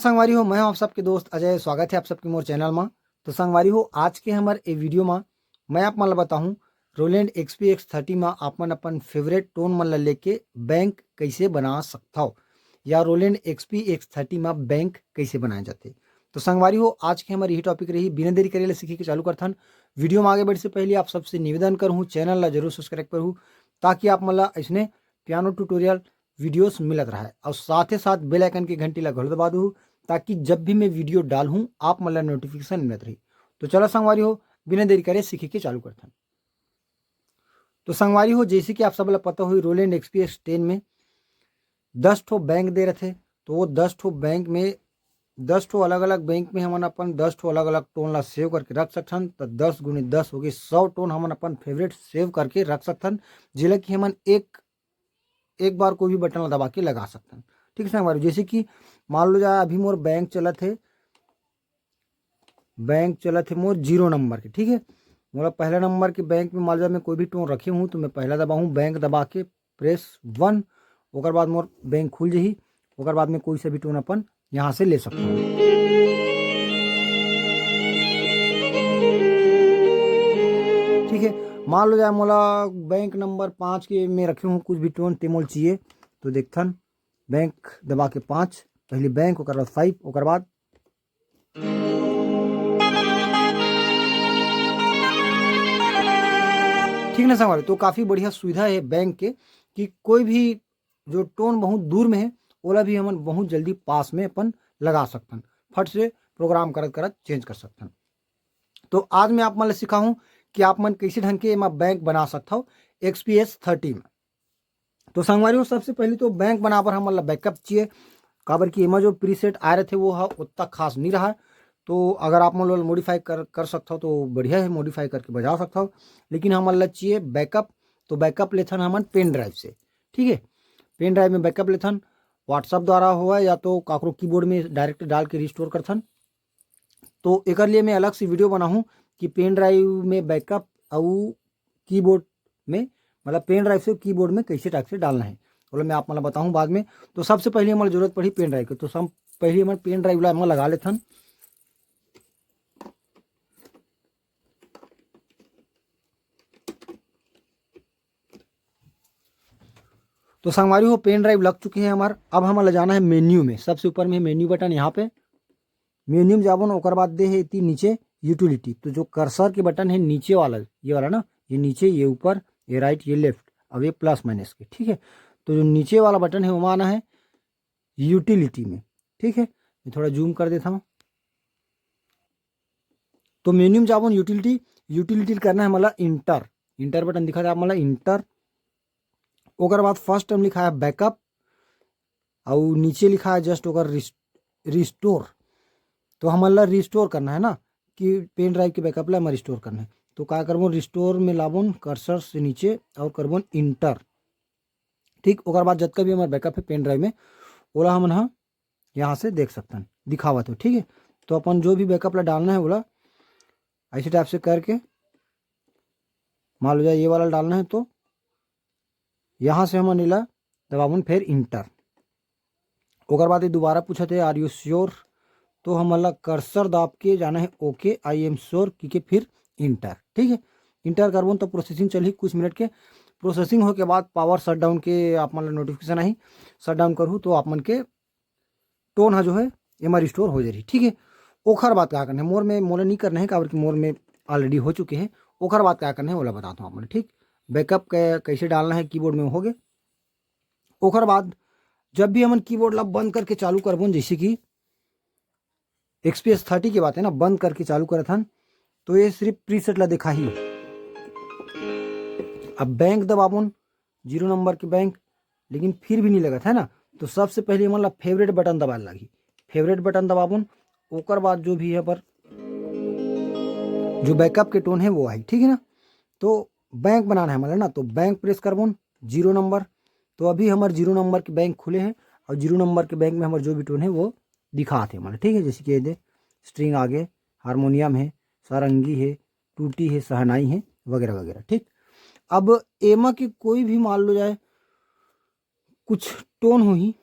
संगवारी हो, मैं आप सबके दोस्त अजय। स्वागत है आप सबके मोर चैनल में। तो संगवारी हो, आज के हमारे ए वीडियो में मैं आप मन बताऊँ रोलैंड XP X30 में आप मन अपन फेवरेट टोन मन ला लेके बैंक कैसे बना सकता हो, या रोलैंड XP X30 में बैंक कैसे बनाए जाते। तो संगवारी हो, आज के हमारी यही टॉपिक रही। बिना देरी करे ले सीखे के चालू करथन। वीडियो में आगे बढ़े से पहले आप सबसे निवेदन करूँ, चैनल ला जरूर सब्सक्राइब करूँ ताकि आप मन ला ऐसने पियानो ट्यूटोरियल वीडियोस मिलत रहा है। और साथ ही साथ बेल आइकन की घंटी ला घल दबा दूँ ताकि जब भी मैं वीडियो डालूं आप मतलब नोटिफिकेशन मिलत रही। तो चलो संगवारी हो, बिना देरी करे सीखे के चालू करते हैं। तो संगवारी हो, जैसे कि आप सब पता हुई रोलैंड XP X10 में 10 ठो बैंक दे रहे थे। तो वो 10 ठो बैंक में 10 ठो अलग अलग बैंक में हमन अपन 10 ठो अलग अलग टोन ला सेव करके रख सकथन। तो 10 गुणे 10 हो गए 100 टोन हमन अपन फेवरेट सेव करके रख सकथन, जिला कि हमन एक बार कोई भी बटन दबा के लगा सकते हैं। ठीक है हमारे, जैसे कि मान लो जा अभी मोर बैंक चलत है मोर 0 नंबर के। ठीक है, मोला पहला नंबर के बैंक में मान लो मैं कोई भी टोन रखे हूँ तो मैं पहला दबाऊँ बैंक दबा के प्रेस 1, ओकर बाद मोर बैंक खुल जाही। ओकर बाद में कोई सा भी टोन अपन यहाँ से ले सकता हूँ। ठीक है, मान लो जाए मोला बैंक नंबर 5 के में रखे हूँ कुछ भी टोन तेमोल चाहिए। तो देखथन बैंक दबा के 5, पहले बैंक, ओकर बाद 5, ओकर बाद ठीक ना संगवारी। तो काफ़ी बढ़िया सुविधा है बैंक के कि कोई भी जो टोन बहुत दूर में है ओला भी हमन बहुत जल्दी पास में अपन लगा सकथन, फट से प्रोग्राम करत करत चेंज कर सकथन। तो आज मैं आप मन ले सिखा हूँ कि आप मन कैसे ढंग के एमा बैंक बना सकता हो XP X30 में। तो संगवारी हो, सबसे पहले तो बैंक बनाबर हमन ला बैकअप चाहिए, काबर कि एमा जो प्रीसेट आए रहे थे वो उतना खास नहीं रहा। तो अगर आप मन मॉडिफाई कर सकता हो तो बढ़िया है, मॉडिफाई करके बजा सकता हो। लेकिन हमन ला चाहिए बैकअप। तो बैकअप लेथन हमन पेन ड्राइव से। ठीक है, पेन ड्राइव में बैकअप लेथन, व्हाट्सअप द्वारा हुआ या तो काकरो कीबोर्ड में डायरेक्ट डाल के रिस्टोर करथन। तो एक लिए मैं अलग से वीडियो बनाऊँ कि पेन ड्राइव में बैकअप और कीबोर्ड में, मतलब पेन ड्राइव से कीबोर्ड में कैसे टाइप से डालना है, बोले मैं आप मतलब बताऊँ बाद में। तो सबसे पहले हमारी जरूरत पड़ी पेन ड्राइव की। तो सब पहले हमारे पेन ड्राइव ला हम लगा लेथन। तो संगवारी हो, पेन ड्राइव लग चुके हैं हमारे। अब हमें ले जाना है मेन्यू में। सबसे ऊपर में मेन्यू बटन, यहाँ पे मेन्यू में जाबो ना, ओकर बाद दे है इतनी नीचे यूटिलिटी। तो जो कर्सर के बटन है नीचे वाला, ये वाला ना, ये नीचे, ये ऊपर, ये राइट, ये लेफ्ट, अब ये प्लस माइनस के। ठीक है, तो जो नीचे वाला बटन है वो आना है यूटिलिटी में। ठीक है, मैं थोड़ा जूम कर देता हूँ। तो मेन्यू में जाबो यूटिलिटी करना है मतलब इंटर बटन दिखा है मतलब इंटर। ओकर बाद फर्स्ट टाइम लिखा है बैकअप और नीचे लिखा है जस्ट ओकर रिस्टोर। तो हमारा रिस्टोर करना है ना, कि पेन ड्राइव के बैकअप ला हमें रिस्टोर करना है। तो क्या करबो, रिस्टोर में लाबोन कर्सर से नीचे और करबोन इंटर। ठीक, ओकर बाद जतका भी हमारे बैकअप है पेन ड्राइव में ओला हम यहाँ से देख सकते हैं दिखावा। तो ठीक है, तो अपन जो भी बैकअप ला डालना है बोला ऐसे टाइप से करके, मान लो जाए ये वाला डालना है तो यहाँ से हम नीला दबाबुन फिर इंटर। ओकर बाद ये दोबारा पूछा थे आर यू श्योर, तो हमारा कर्सर दाब के जाना है ओके आई एम श्योर की फिर इंटर। ठीक है, इंटर करबो तो प्रोसेसिंग चली कुछ मिनट के। प्रोसेसिंग हो के बाद पावर शट डाउन के आप मन नोटिफिकेशन आई, शट डाउन करूँ तो आप मन के टोन जो है एम रिस्टोर हो जाए। ठीक है, ओखर बात क्या करना है मोर में, मोला नहीं करना है काबर कि मोर में ऑलरेडी हो चुके हैं। ओखर बात क्या करना है ओला बताता हूँ आप मन। ठीक, बैकअप कैसे डालना है कीबोर्ड में हो गए। ओखर बाद जब भी हमन कीबोर्ड ला बंद करके चालू करबो, जैसे कि XP X30 की बात है ना, बंद करके चालू करत हन तो ये सिर्फ प्रीसेट ला दिखा ही। अब बैंक दबाबोन 0 नंबर के बैंक, लेकिन फिर भी नहीं लगत है ना। तो सबसे पहले मतलब फेवरेट बटन दबाए लगी, फेवरेट बटन दबाबोन। ओकर बाद जो भी है पर जो बैकअप के टोन है वो आई। ठीक है ना, तो बैंक बनाना है हमारा ना, तो बैंक प्रेस करबोन 0 नंबर। तो अभी हमारे 0 नंबर के बैंक खुले हैं और 0 नंबर के बैंक में हमारे जो भी टोन है वो दिखाते हमारे। ठीक है, जैसे कि दे स्ट्रिंग आगे, हारमोनियम है, सारंगी है, टूटी है, सहनाई है, वगैरह वगैरह। ठीक, अब एमा की कोई भी मान लो जाए कुछ टोन हुई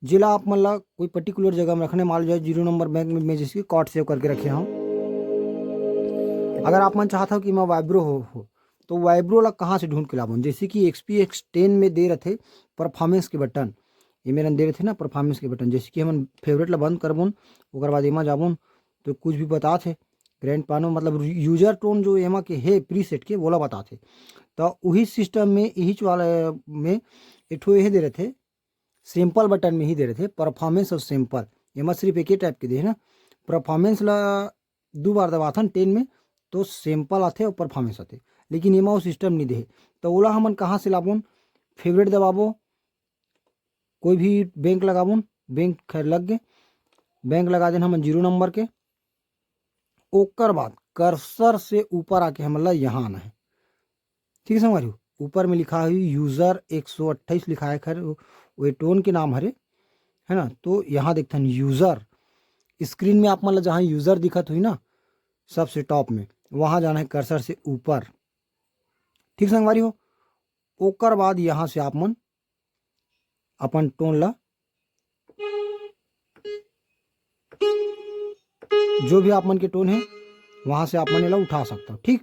जिला आप मतलब कोई पर्टिकुलर जगह में रखने, मान लो जाए 0 नंबर बैंक में मैं जैसे कार्ड सेव करके रखे हूँ। अगर आप मन चाहता हो कि मैं वाइब्रो हो तो वाइब्रो ला कहाँ से ढूंढ के लाऊं, जैसे कि XP X10 में दे रहे थे परफॉर्मेंस के बटन, ये मेरा दे रहे थे ना परफॉर्मेंस के बटन, जैसे कि हम फेवरेट ला बंद करबुन, ओकर बाद एमा जाबुन तो कुछ भी बता थे ग्रैंड पानो मतलब यूजर टोन जो एमा के है प्री सेट के बोला बता थे। तो वही सिस्टम में यही वाला में एक ठो यही दे रहे थे, सिंपल बटन में ही दे रहे थे परफॉर्मेंस और सिंपल, एमा सिर्फ एक ही टाइप के दे ना, परफॉर्मेंस ला 2 बार दबाथन 10 में तो सिंपल आते और परफॉर्मेंस आते, लेकिन एमा वो सिस्टम नहीं दे। तो ओला हमन कहाँ से लाबुन, फेवरेट दबाबो, कोई भी बैंक लगाबुन, बैंक खैर लग गए, बैंक लगा देना हमन 0 नंबर के, ओकर बाद कर्सर से ऊपर आके हमला यहाँ आना है। ठीक है समझ रहे, ऊपर में लिखा है यूजर 128 लिखा है, खैर वो टोन के नाम हरे है ना। तो यहाँ देखते हैं यूजर, स्क्रीन में आप मतलब जहाँ यूजर दिखत हुई ना सबसे टॉप में, वहाँ जाना है कर्सर से ऊपर। ठीक संगवारी हो, ओकर बाद यहाँ से आप मन अपन टोन ला जो भी आप मन के टोन है वहां से आप मन ला उठा सकते हो। ठीक,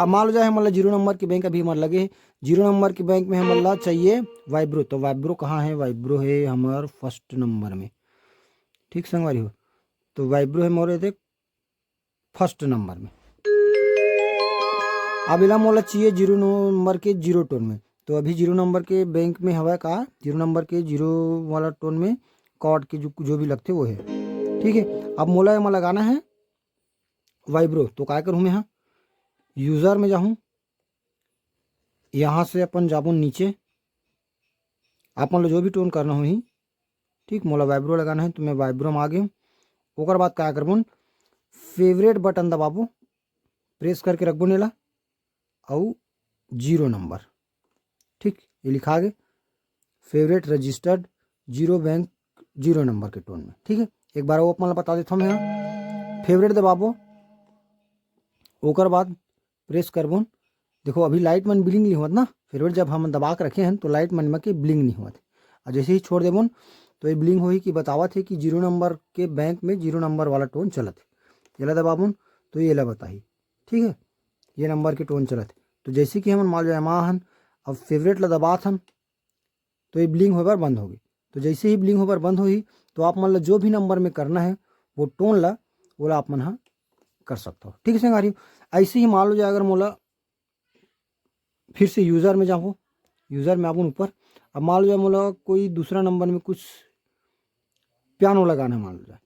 अब मान लो जाए मतलब 0 नंबर के बैंक अभी हमारे लगे, 0 नंबर के बैंक में हमारा चाहिए वाइब्रो, तो वाइब्रो कहाँ है, वाइब्रो है हमारे फर्स्ट नंबर में। ठीक संगवारी हो, तो वाइब्रो है मोरे थे फर्स्ट नंबर में। अब इला मोला चाहिए 0 नंबर के 0 टोन में, तो अभी 0 नंबर के बैंक में हवा का 0 नंबर के 0 वाला टोन में कॉर्ड के जो भी लगते वो है। ठीक है, अब मोला एमा लगाना है वाइब्रो, तो क्या करूँ मैं, यहाँ यूज़र में जाऊँ, यहाँ से अपन जाबुन नीचे, आप मतलब जो भी टोन करना हो ही। ठीक, मोला वाइब्रो लगाना है तो मैं वाइब्रो में आ गया। ओकर बाद क्या करबुन, फेवरेट बटन दबाबो, प्रेस करके रखबो नेला और 0 नंबर। ठीक, ये लिखा गए फेवरेट रजिस्टर्ड 0 बैंक 0 नंबर के टोन में। ठीक है, एक बार वो अपन बता देता हूँ, यहाँ फेवरेट दबाबो, ओकर बाद प्रेस करबुन। देखो अभी लाइट मन ब्लिंक नहीं हुआ ना, फेवरेट जब हम दबा के रखे हैं तो लाइट मन में के ब्लिंक नहीं हुआ थे, और जैसे ही छोड़ देबुन तो ये ब्लिंक होई कि बतावा थे कि 0 नंबर के बैंक में 0 नंबर वाला टोन चलत है। ये ला दबाबुन तो ये ला बताही, ठीक है, ये नंबर के टोन चलत है। तो जैसे कि हम मान लो हन अब फेवरेट ला दबात हन तो ये ब्लिंक होकर बंद होगी। तो जैसे ही ब्लिंक होकर बंद होगी तो आप मान लो जो भी नंबर में करना है वो टोन ला बोला आप मन हाँ कर सकते हो। ठीक है संगारी, ऐसे ही मान लो जाए अगर मोला फिर से यूज़र में जाऊँ, यूज़र में आऊँ ऊपर, अब मान लो जाए मोला कोई दूसरा नंबर में कुछ पियानो लगाना है, मान लो जाए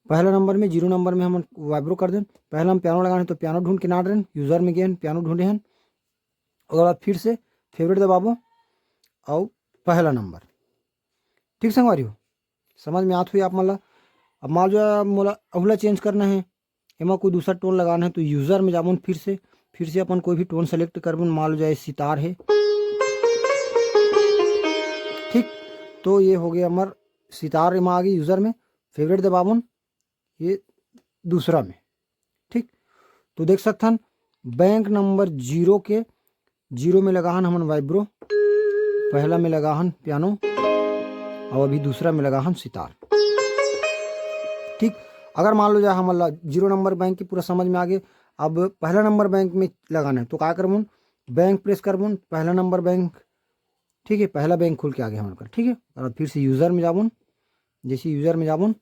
पहला नंबर में 0 नंबर में हम वाइब्रो कर दें, पहला हम पियानो लगाने तो पियानो ढूंढ के ना रहे, यूज़र में गए पियानो ढूंढे हैं, उसके बाद फिर से फेवरेट दबाबो और पहला नंबर। ठीक संगवारी हो, समझ में आत हुई आप मतलब। अब मान लो मोला अगला चेंज करना है, एमा कोई दूसरा टोन लगाना है तो यूज़र में जाबुन, फिर से अपन कोई भी टोन सेलेक्ट करबुन, मान लो जाए सितार है। ठीक, तो ये हो गया हमार सितार में आ गई यूज़र में, फेवरेट दबाबुन ये दूसरा में। ठीक, तो देख सकते हैं बैंक नंबर 0 के 0 में लगा हन हमन वाइब्रो, पहला में लगा हन पियानो और अभी दूसरा में लगा हन सितार। ठीक, अगर मान लो जाए हमारा 0 नंबर बैंक की पूरा समझ में आ गए, अब पहला नंबर बैंक में लगाना है तो क्या करबुन, बैंक प्रेस करबुन, पहला नंबर बैंक। ठीक है, पहला बैंक खुल के आ गया हमारे। ठीक है, और फिर से यूज़र में जाबुन, जैसे यूज़र में जाबुन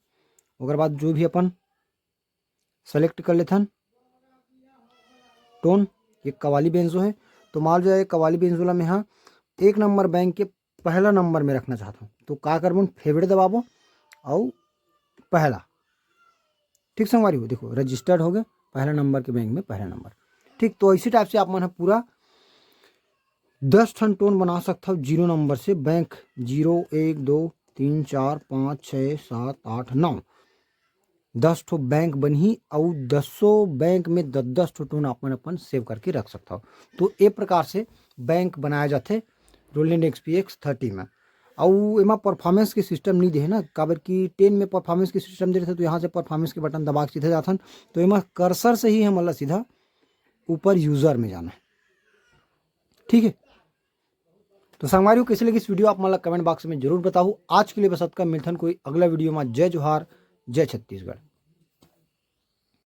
ओकर बाद जो भी अपन सेलेक्ट कर लेथन टोन, ये कवाली बेंजो है, तो मान लो जाए कवाली बेंजोला में हाँ 1 नंबर बैंक के पहला नंबर में रखना चाहता हूँ तो क्या करबुन, फेवरेट दबाबो और पहला। ठीक संगवारी हो, देखो रजिस्टर्ड हो गए पहला नंबर के बैंक में पहला नंबर। ठीक, तो इसी टाइप से आप मन पूरा 10 ठन टोन बना सकता हो 0 नंबर से, बैंक 0 1 2 3 4 5 6 7 8 9 10 ठो बैंक बनही और 10 बैंक में 10 ठो टोन अपन सेव करके रख सकता हो। तो ए प्रकार से बैंक बनाया जाते रोलैंड XP X30 में। और एमा परफॉर्मेंस के सिस्टम नहीं दे है ना, काबर कि 10 में परफॉर्मेंस के सिस्टम दे रहे थे तो यहाँ से परफॉर्मेंस के बटन दबा के सीधे जाथन, तो एमा कर्सर से ही हमला सीधा ऊपर यूज़र में जाना है। ठीक है, तो संगवारी कैसे लगी इस वीडियो आप मला कमेंट बॉक्स में जरूर बताओ। आज के लिए बस अतका, मिलथन कोई अगला वीडियो में। जय जोहार, जय छत्तीसगढ़।